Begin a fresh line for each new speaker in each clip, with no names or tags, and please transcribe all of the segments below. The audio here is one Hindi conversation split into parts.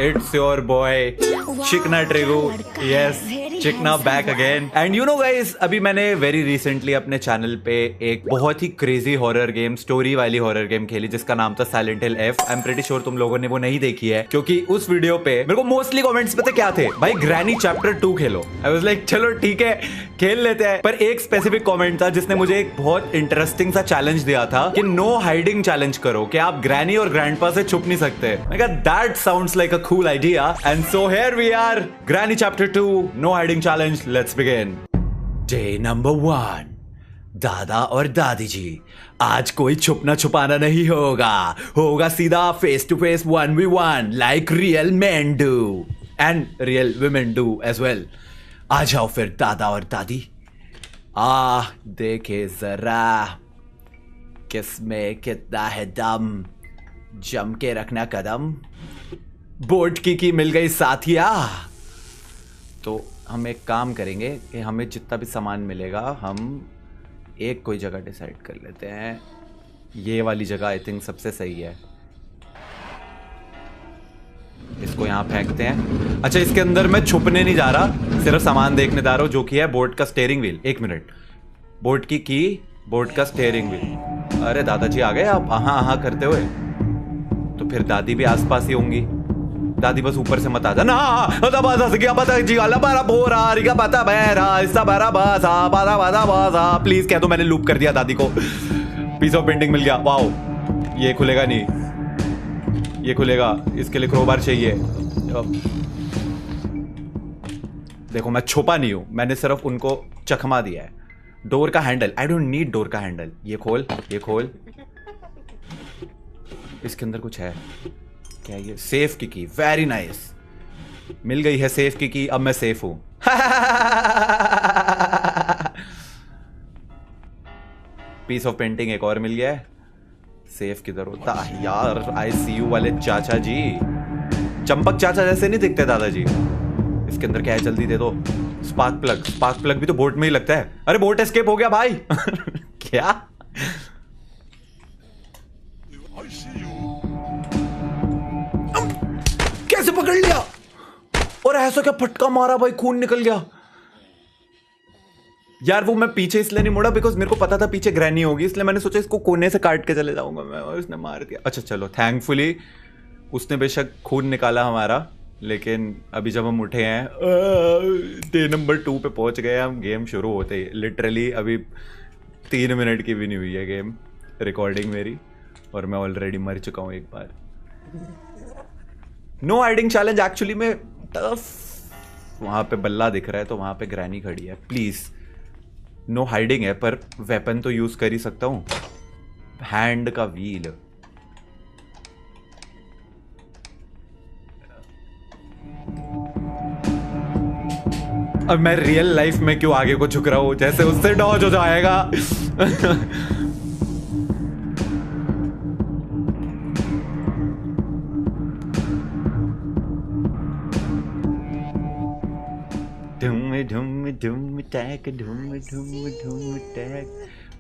It's your boy चिकना ट्रिगू. Yes, चिकना back again. And you know guys, अभी मैंने वेरी रिसेंटली अपने चैनल पे एक बहुत ही क्रेजी हॉरर गेम, स्टोरी वाली हॉरर गेम खेली जिसका नाम था silent hill F. I am pretty sure तुम लोगों ने वो नहीं देखी है, क्योंकि उस वीडियो पे मेरे को मोस्टली कमेंट्स पता क्या थे, भाई granny chapter 2 Khelo. I was like चलो ठीक है खेल लेते हैं. पर एक स्पेसिफिक कमेंट था जिसने मुझे एक बहुत इंटरेस्टिंग सा चैलेंज दिया था कि नो हाइडिंग चैलेंज करो, कि आप ग्रैनी और ग्रैंडपा से छुप नहीं सकते. मैं कहा that sounds like a cool idea. And so here we are, Granny chapter 2, no hiding challenge. Let's begin. Day number 1. दादा और दादी जी, आज कोई छुपना छुपाना नहीं होगा सीधा face to face 1v1 like real men do and real women do as well. आ जाओ फिर दादा और दादी, देखे जरा किसमें कितना है दम, जम के रखना कदम. बोट की मिल गई साथिया. तो हम एक काम करेंगे कि हमें जितना भी सामान मिलेगा हम एक कोई जगह डिसाइड कर लेते हैं. ये वाली जगह आई थिंक सबसे सही है. इसको यहाँ फेंकते हैं. अच्छा, इसके अंदर मैं छुपने नहीं जा रहा, सिर्फ सामान देखने जा रहा हूँ, जो कि है बोट का स्टीयरिंग व्हील. एक मिनट, बोट की बोट का स्टीयरिंग व्हील. अरे दादाजी आ गए आप आहा करते हुए. तो फिर दादी भी आसपास ही होंगी. दादी बस ऊपर से मत आ जाना. प्लीज कह दो मैंने लूप कर दिया दादी को. पीस ऑफ पेंटिंग मिल गया. वाओ, ये खुलेगा नहीं, ये खुलेगा. इसके लिए क्रोबार चाहिए. देखो मैं छुपा नहीं हूं, मैंने सिर्फ उनको चकमा दिया है. डोर का handle, I don't need door का हैंडल. ये खोल, ये खोल. इसके अंदर कुछ है क्या? ये सेफ की वेरी नाइस. मिल गई है सेफ की. अब मैं सेफ हूं. पीस ऑफ पेंटिंग एक और मिल गया है. सेफ किधर होता यार? आई सी यू वाले चाचा जी, चंपक चाचा जैसे नहीं दिखते दादाजी. इसके अंदर क्या है? जल्दी दे दो. Spark plug. स्पार्क प्लग भी तो बोट में ही लगता है. अरे बोट एस्केप हो गया भाई. क्या? कैसे पकड़ लिया? और ऐसा क्या फटका मारा भाई, खून निकल गया. यार वो मैं पीछे इसलिए नहीं मुड़ा बिकॉज मेरे को पता था पीछे ग्रैनी होगी, इसलिए मैंने सोचा इसको कोने से काट के चले जाऊंगा मैं, और उसने मार दिया. अच्छा चलो, थैंकफुली उसने बेशक खून निकाला हमारा, लेकिन अभी जब हम उठे हैं डे नंबर 2 पे पहुंच गए हम. गेम शुरू होते ही लिटरली अभी 3 मिनट की भी नहीं हुई है गेम रिकॉर्डिंग मेरी, और मैं ऑलरेडी मर चुका हूं एक बार. नो हाइडिंग चैलेंज एक्चुअली में टफ. वहां पे बल्ला दिख रहा है तो वहां पे ग्रैनी खड़ी है. प्लीज नो हाइडिंग है, पर वेपन तो यूज कर ही सकता हूं. हैंड का व्हील. अब मैं रियल लाइफ में क्यों आगे को झुक रहा हूं, जैसे उससे डॉज हो जाएगा. धूम टैक.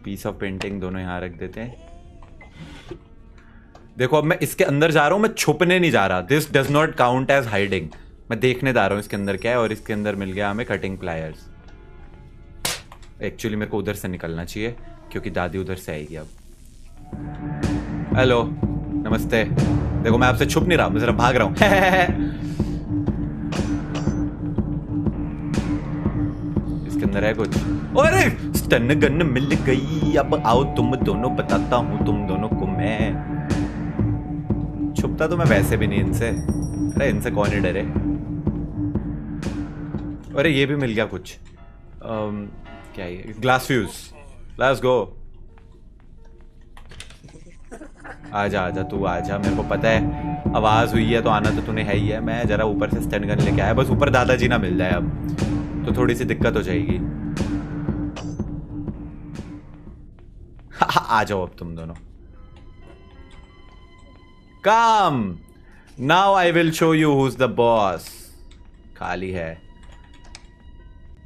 पीस ऑफ पेंटिंग दोनों यहां रख देते हैं. देखो अब मैं इसके अंदर जा रहा हूं, मैं छुपने नहीं जा रहा. This does not count as hiding. मैं देखने जा रहा हूं इसके अंदर क्या है, और इसके अंदर मिल गया हमें कटिंग प्लायर्स. एक्चुअली मेरे को उधर से निकलना चाहिए क्योंकि दादी उधर से आएगी अब. हेलो, नमस्ते. देखो मैं आपसे छुप नहीं रहा, मैं जरा भाग रहा हूं. इसके अंदर है कुछ. अरे स्टन गन मिल गई. अब आओ तुम दोनों, बताता हूं तुम दोनों को मैं. छुपता तो मैं वैसे भी नहीं इनसे. अरे इनसे कौन ही डरे. अरे ये भी मिल गया कुछ. क्या है? Glass fuse. लेट्स गो. आजा आजा, तू आजा. मेरे को पता है आवाज हुई है तो आना तो तूने है ही है. मैं जरा ऊपर से स्टन गन लेके आया, बस ऊपर दादाजी ना मिल जाए अब तो थोड़ी सी दिक्कत हो जाएगी. आ जाओ अब तुम दोनों. Come now, I will show you who is the boss. खाली है.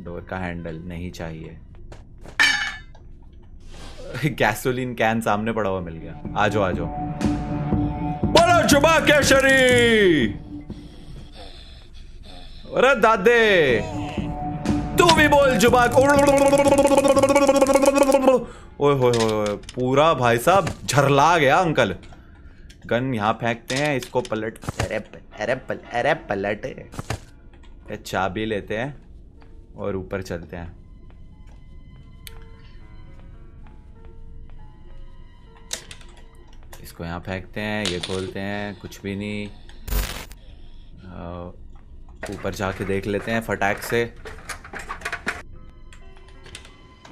डोर का हैंडल नहीं चाहिए. गैसोलीन कैन सामने पड़ा हुआ मिल गया. आ जाओ आ जाओ. बोलो जुबा केशरी। अरे दादे तू भी बोल जुबा। ओए होए पूरा भाई साहब झरला गया अंकल। गन यहाँ फेंकते हैं, इसको पलट। अरे पलट। चाबी लेते हैं और ऊपर चलते हैं। इसको यहाँ फेंकते हैं, ये खोलते हैं, कुछ भी नहीं। ऊपर जाके देख लेते हैं फटाक से।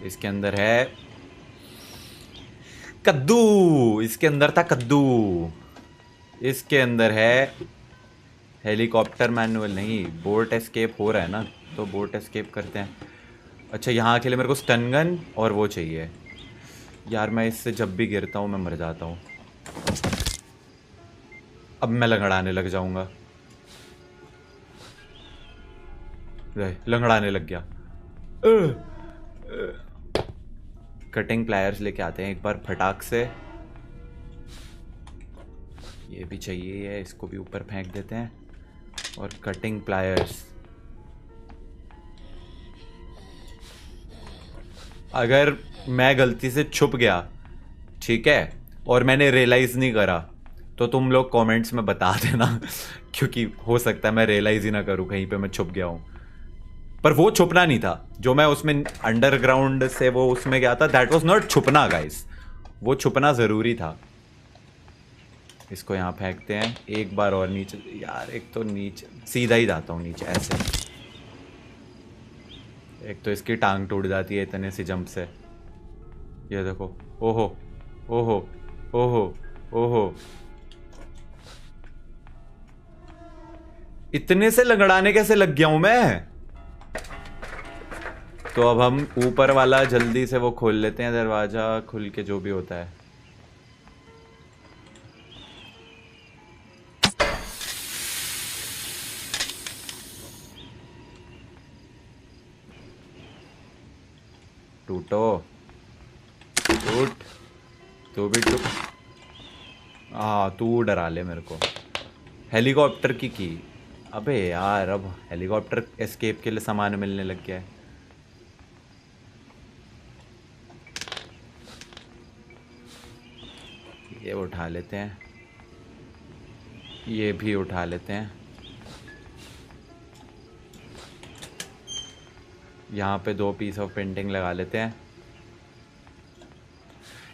इसके अंदर है कद्दू। इसके अंदर था कद्दू। इसके अंदर है हेलीकॉप्टर मैनुअल। नहीं, बोट एस्केप हो रहा है ना, तो बोट एस्केप करते हैं। अच्छा, यहाँ के लिए मेरे को स्टन गन और वो चाहिए। यार मैं इससे जब भी गिरता हूँ मैं मर जाता हूँ। अब मैं लंगड़ाने लग जाऊंगा। लंगड़ाने लग गया। कटिंग प्लायर्स लेके आते हैं एक बार फटाक से। ये भी चाहिए है, इसको भी ऊपर फेंक देते हैं। और कटिंग प्लायर्स। अगर मैं गलती से छुप गया, ठीक है, और मैंने रियलाइज नहीं करा, तो तुम लोग कमेंट्स में बता देना। क्योंकि हो सकता है मैं रियलाइज ही ना करूं कहीं पे मैं छुप गया हूं। पर वो छुपना नहीं था जो मैं उसमें अंडरग्राउंड से वो उसमें गया था। दैट वाज नॉट छुपना गाइस, वो छुपना जरूरी था। इसको यहाँ फेंकते हैं एक बार और नीचे। यार एक तो नीचे सीधा ही जाता हूँ नीचे ऐसे। एक तो इसकी टांग टूट जाती है इतने सी जंप से। ये देखो, ओहो ओहो ओहो ओहो। इतने से लंगड़ाने कैसे लग गया हूं मैं। तो अब हम ऊपर वाला जल्दी से वो खोल लेते हैं, दरवाजा खुल के जो भी होता है। टूटो, टूट, तू भी टूट। हाँ, तू डरा ले मेरे को। हेलीकॉप्टर की। अबे यार, अब हेलीकॉप्टर एस्केप के लिए सामान मिलने लग गया है। ये उठा लेते हैं, ये भी उठा लेते हैं। यहाँ पे 2 पीस ऑफ पेंटिंग लगा लेते हैं।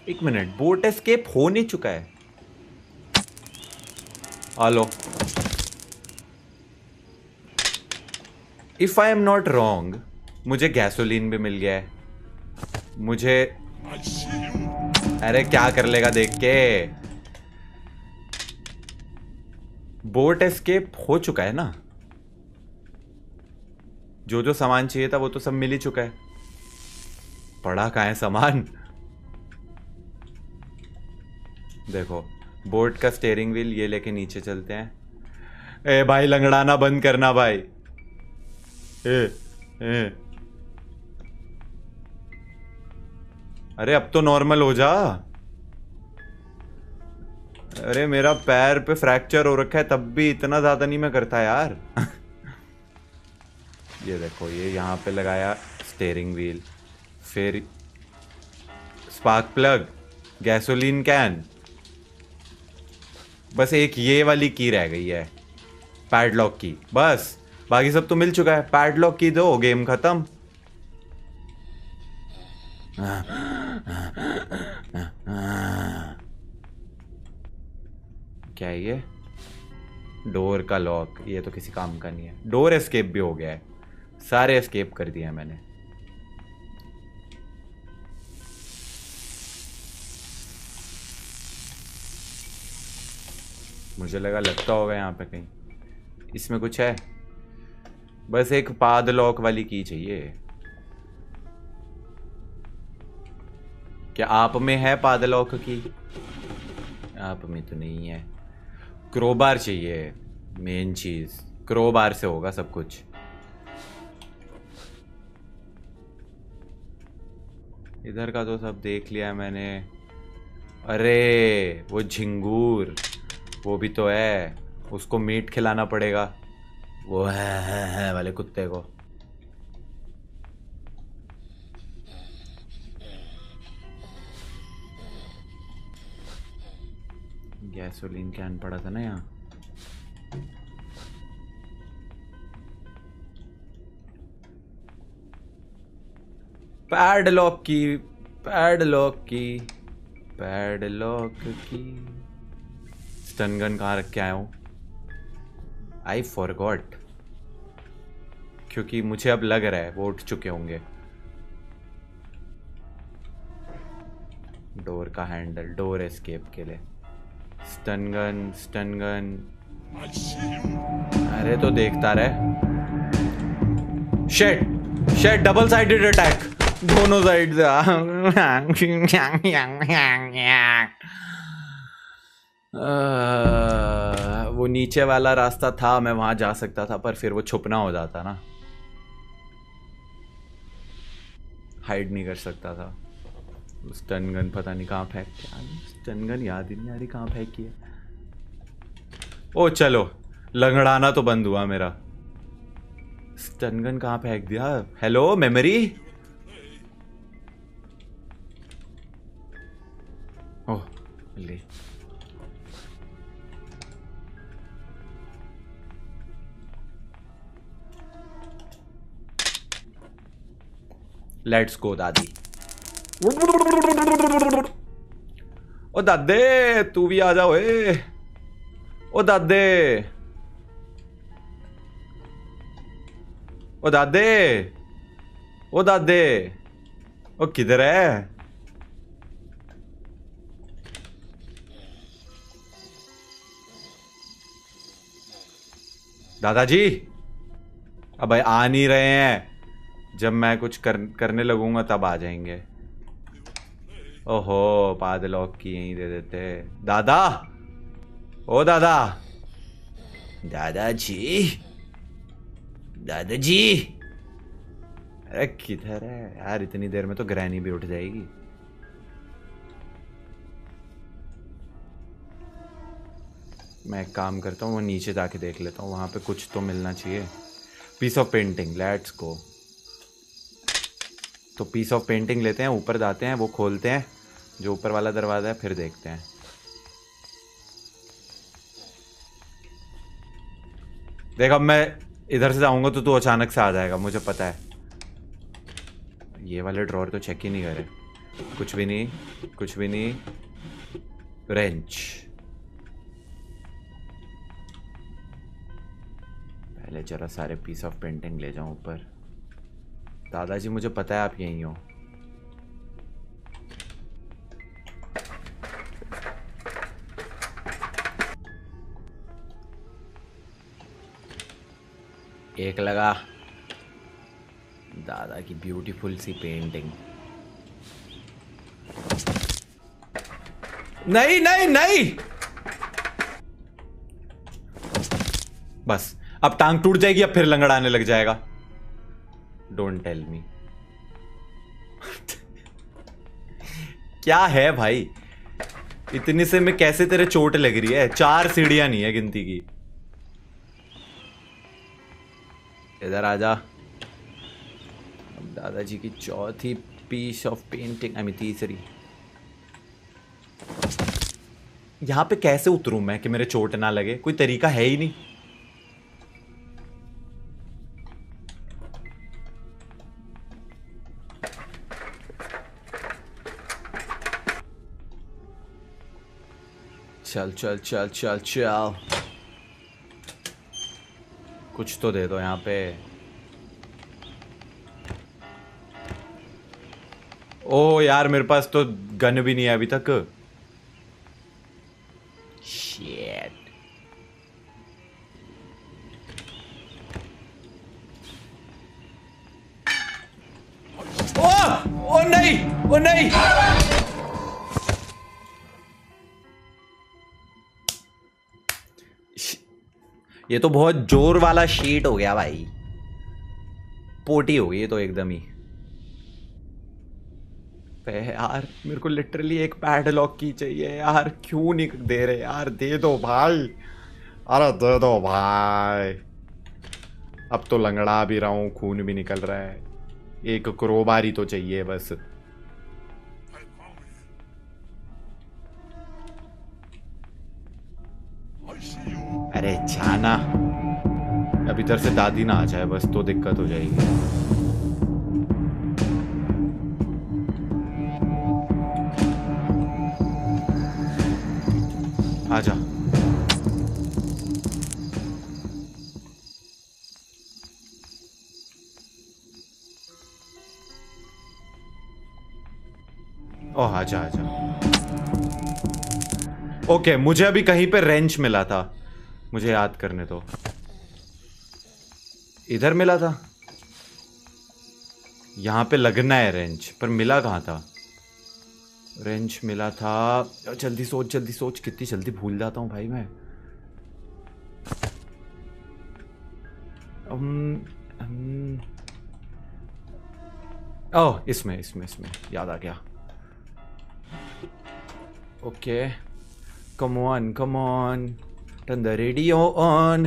एक मिनट, बोट एस्केप हो नहीं चुका है? Hello, if I am not wrong, मुझे गैसोलीन भी मिल गया है। मुझे अरे क्या कर लेगा देख के। बोट एस्केप हो चुका है ना? जो जो सामान चाहिए था वो तो सब मिल ही चुका है। पड़ा कहाँ है सामान? देखो, बोट का स्टीयरिंग व्हील, ये लेके नीचे चलते हैं। ए भाई, लंगड़ाना बंद करना भाई। ए। अरे अब तो नॉर्मल हो जा। अरे मेरा पैर पे फ्रैक्चर हो रखा है, तब भी इतना ज्यादा नहीं मैं करता यार। ये देखो, ये यहाँ पे लगाया स्टीयरिंग व्हील, फिर स्पार्क प्लग, गैसोलीन कैन। बस एक ये वाली की रह गई है, पैडलॉक की। बस बाकी सब तो मिल चुका है। पैडलॉक की दो, गेम खत्म। क्या है ये? डोर का लॉक। ये तो किसी काम का नहीं है। डोर एस्केप भी हो गया है। सारे एस्केप कर दिए मैंने। मुझे लगा लगता होगा यहाँ पे कहीं। इसमें कुछ है? बस एक पादलॉक वाली की चाहिए। क्या आप में है पादलॉक की? आप में तो नहीं है। क्रोबार चाहिए, मेन चीज। क्रोबार से होगा सब कुछ। इधर का तो सब देख लिया मैंने। अरे वो झिंगूर, वो भी तो है, उसको मीट खिलाना पड़ेगा, वो है वाले कुत्ते को। गैसोलीन कैन पड़ा था ना यहाँ। पैडलॉक की, पैडलॉक की, पैडलॉक की। स्टन गन कहाँ रख के आया हूँ? आई फॉरगॉट, क्योंकि मुझे अब लग रहा है वो उठ चुके होंगे। डोर का हैंडल, डोर एस्केप के लिए। Stun gun, stun gun. अरे तो देखता रहे। Shit, shit, double sided attack, दोनों साइड से। वो नीचे वाला रास्ता था, मैं वहां जा सकता था, पर फिर वो छुपना हो जाता ना, हाइड नहीं कर सकता था। स्टन गन पता नहीं कहाँ फेंक के, स्टन गन याद ही नहीं आ रही कहाँ फेंकी है। ओ चलो, लंगड़ाना तो बंद हुआ मेरा। स्टन गन कहाँ फेंक दिया? Hello memory. ओह ले, लेट्स गो दादी। ओ दादे तू भी आ जाओ। ओ दादे, ओ दादे, ओ दादे, ओ किधर है? दादाजी अब आ नहीं रहे हैं, जब मैं कुछ करने लगूंगा तब आ जाएंगे। ओहो, पैडलॉक की यहीं दे देते। दादा, ओ दादा, दादाजी, दादाजी। अरे किधर है यार? इतनी देर में तो ग्रैनी भी उठ जाएगी। मैं एक काम करता हूँ, वो नीचे जाके देख लेता हूँ, वहां पे कुछ तो मिलना चाहिए। Piece of painting, let's go. तो पीस ऑफ पेंटिंग लेते हैं, ऊपर जाते हैं, वो खोलते हैं जो ऊपर वाला दरवाजा है, फिर देखते हैं। देख अब मैं इधर से जाऊंगा तो तू अचानक से आ जाएगा, मुझे पता है। ये वाले ड्रॉर तो चेक ही नहीं करे। कुछ भी नहीं, कुछ भी नहीं। रेंच, पहले जरा सारे पीस ऑफ पेंटिंग ले जाऊं ऊपर। दादाजी मुझे पता है आप यहीं हो। एक लगा, दादा की ब्यूटीफुल सी पेंटिंग। नहीं नहीं नहीं, बस अब टांग टूट जाएगी, अब फिर लंगड़ाने लग जाएगा। Don't tell me. क्या है भाई, इतने से में कैसे तेरे चोट लग रही है? 4 सीढ़ियां नहीं है गिनती की। इधर आजा। अब दादाजी की चौथी piece of painting, I mean तीसरी। यहां पे कैसे उतरूं मैं कि मेरे चोट ना लगे? कोई तरीका है ही नहीं। चल चल चल चल चल, कुछ तो दे दो यहाँ पे। ओ यार मेरे पास तो गन भी नहीं है अभी तक। Shit. ओ नहीं, ओ नहीं। ये तो बहुत जोर वाला शीट हो गया भाई, पोटी हो गई ये तो एकदम ही। पे यार, मेरे को लिटरली एक पैडलॉक की चाहिए यार, क्यों नहीं दे रहे यार, दे दो भाई, अरे दे दो भाई। अब तो लंगड़ा भी रहा हूँ, खून भी निकल रहा है, एक क्रोबार ही तो चाहिए बस। अरे जाना, अब इधर से दादी ना आ जाए बस, तो दिक्कत हो जाएगी। आजा। ओह आजा आजा। ओके, मुझे अभी कहीं पे रेंच मिला था, मुझे याद करने दो। इधर मिला था, यहाँ पे लगना है रेंच, पर मिला कहाँ था? रेंच मिला था। जल्दी सोच जल्दी सोच, कितनी जल्दी भूल जाता हूँ भाई मैं। ओह इसमें इसमें इसमें याद आ गया। Okay, come on, turn the radio on.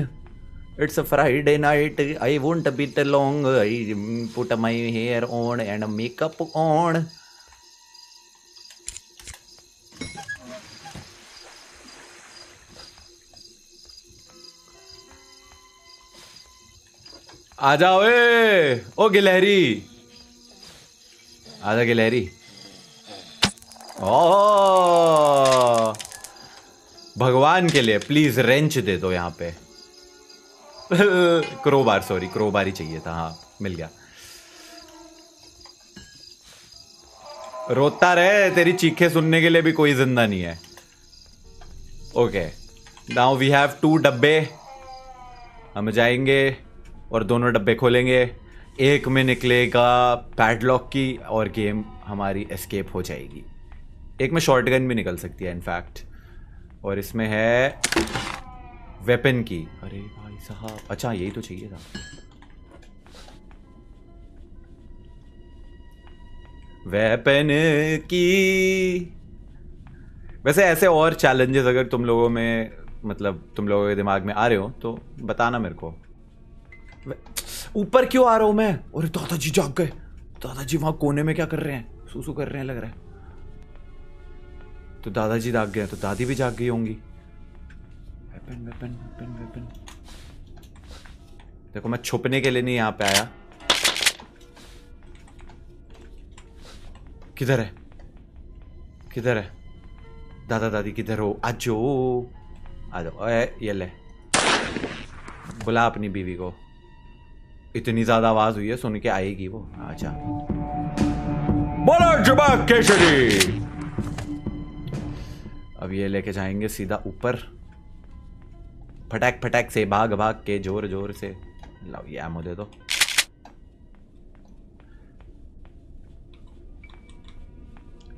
It's a Friday night. I won't be long. I put my hair on and makeup on. आ जाओ ओ गिलहरी, आजा गिलहरी। ओ भगवान के लिए प्लीज रेंच दे दो यहाँ पे। क्रोबार, सॉरी क्रोबार ही चाहिए था। हाँ मिल गया। रोता रहे, तेरी चीखें सुनने के लिए भी कोई जिंदा नहीं है। ओके, नाउ वी हैव 2 डब्बे। हम जाएंगे और दोनों डब्बे खोलेंगे, एक में निकलेगा पैडलॉक की और गेम हमारी एस्केप हो जाएगी। एक में शॉटगन भी निकल सकती है इनफैक्ट, और इसमें है वेपन की। अरे भाई साहब, अच्छा यही तो चाहिए था। वेपन की। वैसे ऐसे और चैलेंजेस अगर तुम लोगों में, मतलब तुम लोगों के दिमाग में आ रहे हो तो बताना मेरे को। ऊपर क्यों आ रहा हूं मैं? अरे दादाजी जाग गए। दादाजी वहां कोने में क्या कर रहे हैं? सूसू कर रहे हैं लग रहा है। तो दादाजी जाग गए तो दादी भी जाग गई होंगी। Weapon weapon weapon weapon. देखो मैं छुपने के लिए नहीं यहां पे आया। किधर है? किधर है? दादा दादी किधर हो? आजो आ जाओ। ये ले, बुला अपनी बीवी को। इतनी ज्यादा आवाज हुई है, सुन के आएगी वो। आजा। बोलो जुबा केसरी। अब ये लेके जाएंगे सीधा ऊपर, फटाक फटाक से, भाग भाग के, जोर जोर से। लाओ ये एमो दे दो।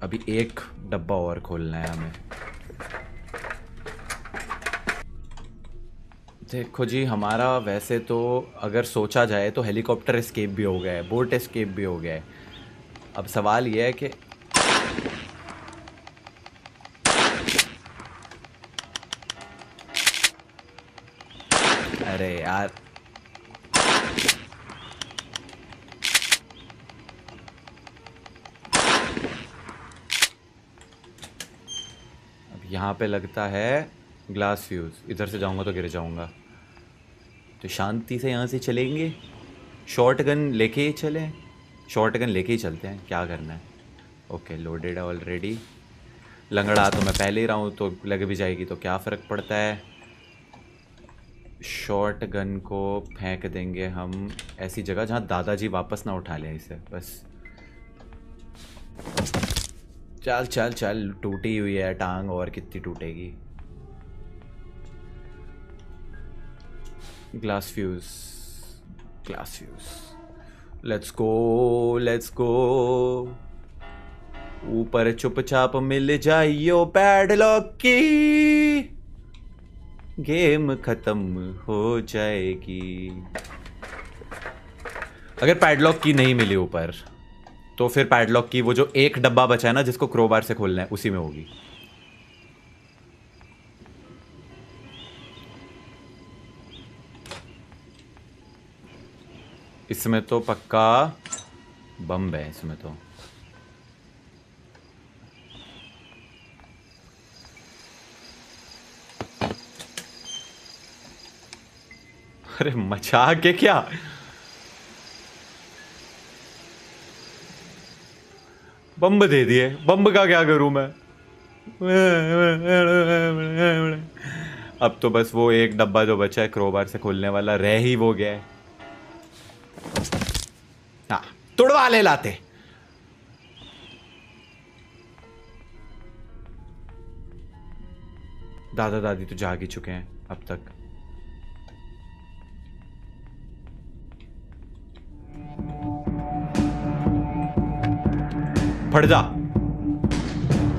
अभी एक डब्बा और खोलना है हमें। देखो जी, हमारा वैसे तो अगर सोचा जाए तो हेलीकॉप्टर एस्केप भी हो गया है, बोट एस्केप भी हो गया है। अब सवाल यह है कि अरे यार, अब यहाँ पे लगता है ग्लास फ्यूज। इधर से जाऊंगा तो गिर जाऊंगा, तो शांति से यहाँ से चलेंगे। शॉर्ट गन लेके ही चलें, शॉर्ट गन लेके ही चलते हैं, क्या करना है। ओके, लोडेड है ऑलरेडी। लंगड़ा तो मैं पहले ही रहा हूँ, तो लग भी जाएगी तो क्या फ़र्क पड़ता है। शॉर्ट गन को फेंक देंगे हम ऐसी जगह जहाँ दादाजी वापस ना उठा लें इसे, बस। चल चल चल, टूटी हुई है टांग, और कितनी टूटेगी। Glass fuse, glass fuse. Let's go, let's go. ऊपर चुपचाप मिल जाइयो पैडलॉक की, गेम खत्म हो जाएगी। अगर पैडलॉक की नहीं मिली ऊपर तो फिर पैडलॉक की वो जो एक डब्बा बचा है ना जिसको क्रोबार से खोलना है उसी में होगी। इसमें तो पक्का बम है इसमें तो। अरे मजाक है क्या? बम्ब दे दिए, बम्ब का क्या करूं मैं? अब तो बस वो एक डब्बा जो बचा है क्रोबार से खोलने वाला रह ही वो गया है। हाँ, तुड़वा ले लाते। दादा दादी तो जाग ही चुके हैं अब तक। फट जा।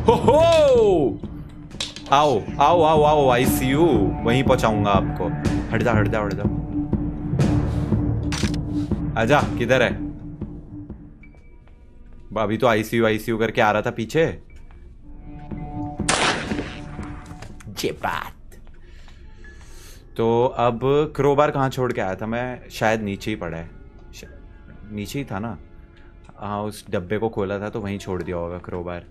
हो आओ आओ आओ आओ, आईसीयू वहीं पहुंचाऊंगा आपको। हट जा हट जा हट जा। आजा, किधर है? अभी तो आईसीयू आईसीयू करके आ रहा था पीछे। ये बात। तो अब क्रोबार कहाँ छोड़ के आया था मैं? शायद नीचे ही पड़ा है। नीचे ही था ना? हाँ, उस डब्बे को खोला था तो वहीं छोड़ दिया होगा क्रोबार।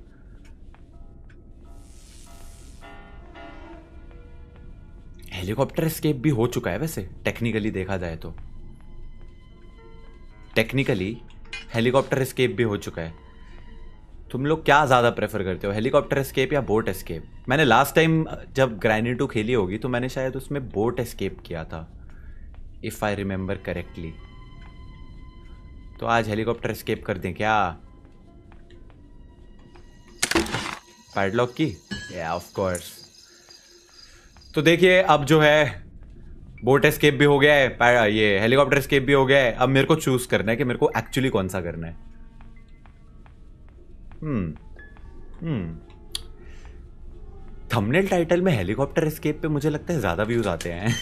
हेलीकॉप्टर एस्केप भी हो चुका है वैसे टेक्निकली देखा जाए तो। टेक्निकली हेलीकॉप्टर एस्केप भी हो चुका है। तुम लोग क्या ज़्यादा प्रेफर करते हो, हेलीकॉप्टर एस्केप या बोट एस्केप? मैंने लास्ट टाइम जब ग्राइनी 2 खेली होगी तो मैंने शायद उसमें बोट एस्केप किया था, इफ़ आई रिमेंबर करेक्टली। तो आज हेलीकॉप्टर एस्केप कर दें क्या? पैडलॉक की? या ऑफ कोर्स। तो देखिए अब जो है बोट एस्केप भी हो गया है, ये हेलीकॉप्टर एस्केप भी हो गया है। अब मेरे को चूज करना है कि मेरे को एक्चुअली कौन सा करना है। थंबनेल टाइटल में हेलीकॉप्टर एस्केप पे मुझे लगता है ज्यादा व्यूज आते हैं।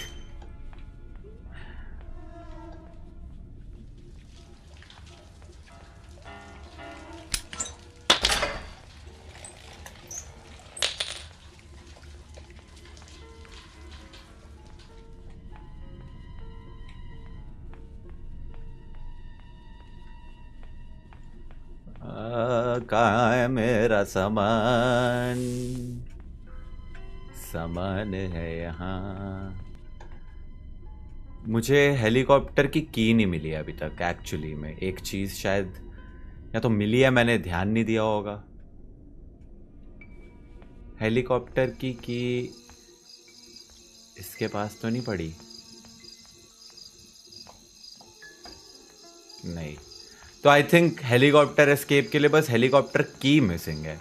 कहाँ है मेरा सामान? सामान है यहाँ। मुझे हेलीकॉप्टर की की नहीं मिली अभी तक एक्चुअली में। एक चीज़ शायद या तो मिली है, मैंने ध्यान नहीं दिया होगा। हेलीकॉप्टर की इसके पास तो नहीं पड़ी। नहीं, तो आई थिंक हेलीकॉप्टर एस्केप के लिए बस हेलीकॉप्टर की मिसिंग है,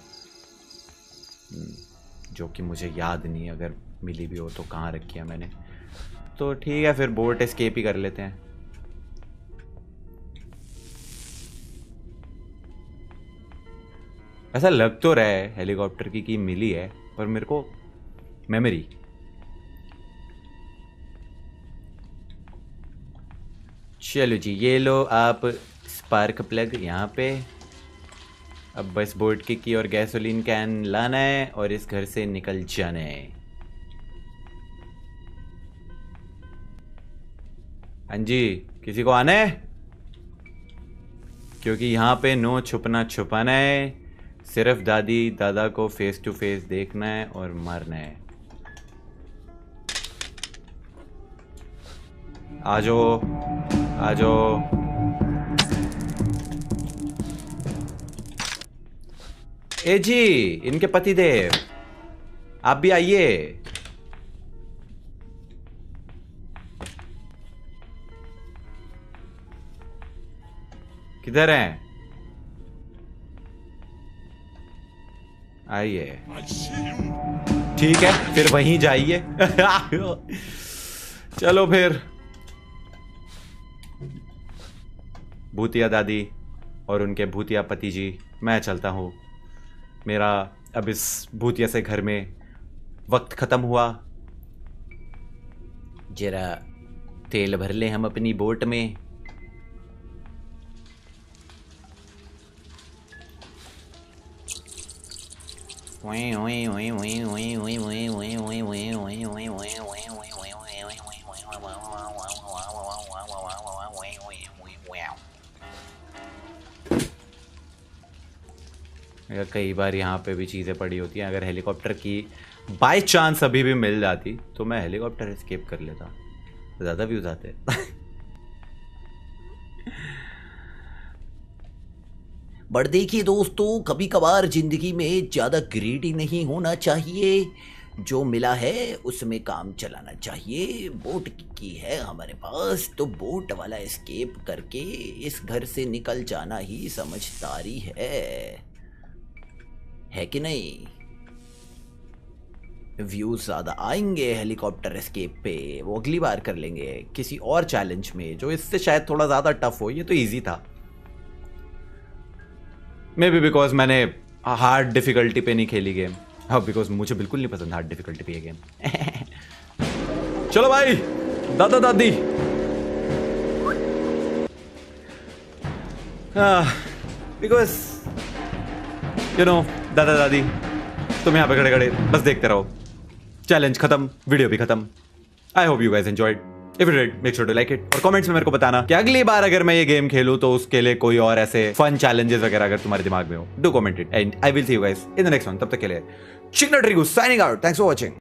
जो कि मुझे याद नहीं है। अगर मिली भी हो तो कहाँ रखी है मैंने। तो ठीक है, फिर बोट एस्केप ही कर लेते हैं। ऐसा लग तो रहा है हेलीकॉप्टर की मिली है, पर मेरे को मेमोरी। चलो जी, ये लो आप स्पार्क प्लग यहाँ पे। अब बस बोट की और गैसोलीन कैन लाना है और इस घर से निकल जाना है। हाँ जी, किसी को आना है? क्योंकि यहाँ पे नो छुपना छुपाना है। सिर्फ दादी दादा को फेस टू फेस देखना है और मारना है। आजो आजो। ए जी, इनके पतिदेव आप भी आइए। किधर हैं? आइए। ठीक है, फिर वहीं जाइए। चलो फिर। भूतिया दादी और उनके भूतिया पति जी, मैं चलता हूँ। मेरा अब इस भूतिया से घर में वक्त खत्म हुआ। जरा तेल भर ले हम अपनी बोट में। कई बार यहाँ पे भी चीज़ें पड़ी होती हैं। अगर हेलीकॉप्टर की बाय चांस अभी भी मिल जाती तो मैं हेलीकॉप्टर एस्केप कर लेता, ज़्यादा व्यूज आते।
बट देखिए दोस्तों, कभी कभार जिंदगी में ज़्यादा ग्रीडी नहीं होना चाहिए। जो मिला है उसमें काम चलाना चाहिए। बोट की है हमारे पास, तो बोट वाला एस्केप करके इस घर से निकल जाना ही समझदारी है कि नहीं? व्यूज ज़्यादा आएंगे हेलीकॉप्टर एस्केप पे, वो अगली बार कर लेंगे किसी और चैलेंज में जो इससे शायद थोड़ा ज़्यादा टफ हो। ये तो इजी था, मे बी बिकॉज मैंने हार्ड डिफिकल्टी पे नहीं खेली गेम। हाँ, बिकॉज मुझे बिल्कुल नहीं पसंद हार्ड डिफिकल्टी पे ये गेम। चलो भाई दादा दादी, बिकॉज यू नो दादा दादी, तुम यहाँ पे खड़े खड़े बस देखते रहो। चैलेंज खत्म, वीडियो भी खत्म। I hope you guys enjoyed. If you did, make sure to like it और कमेंट्स में मेरे को बताना कि अगली बार अगर मैं ये गेम खेलूं तो उसके लिए कोई और ऐसे फन चैलेंजेस वगैरह अगर तुम्हारे दिमाग में हो, do comment it and I will see you guys in the next one. तब तक के लिए चिकना ट्रिगू signing out. Thanks for watching.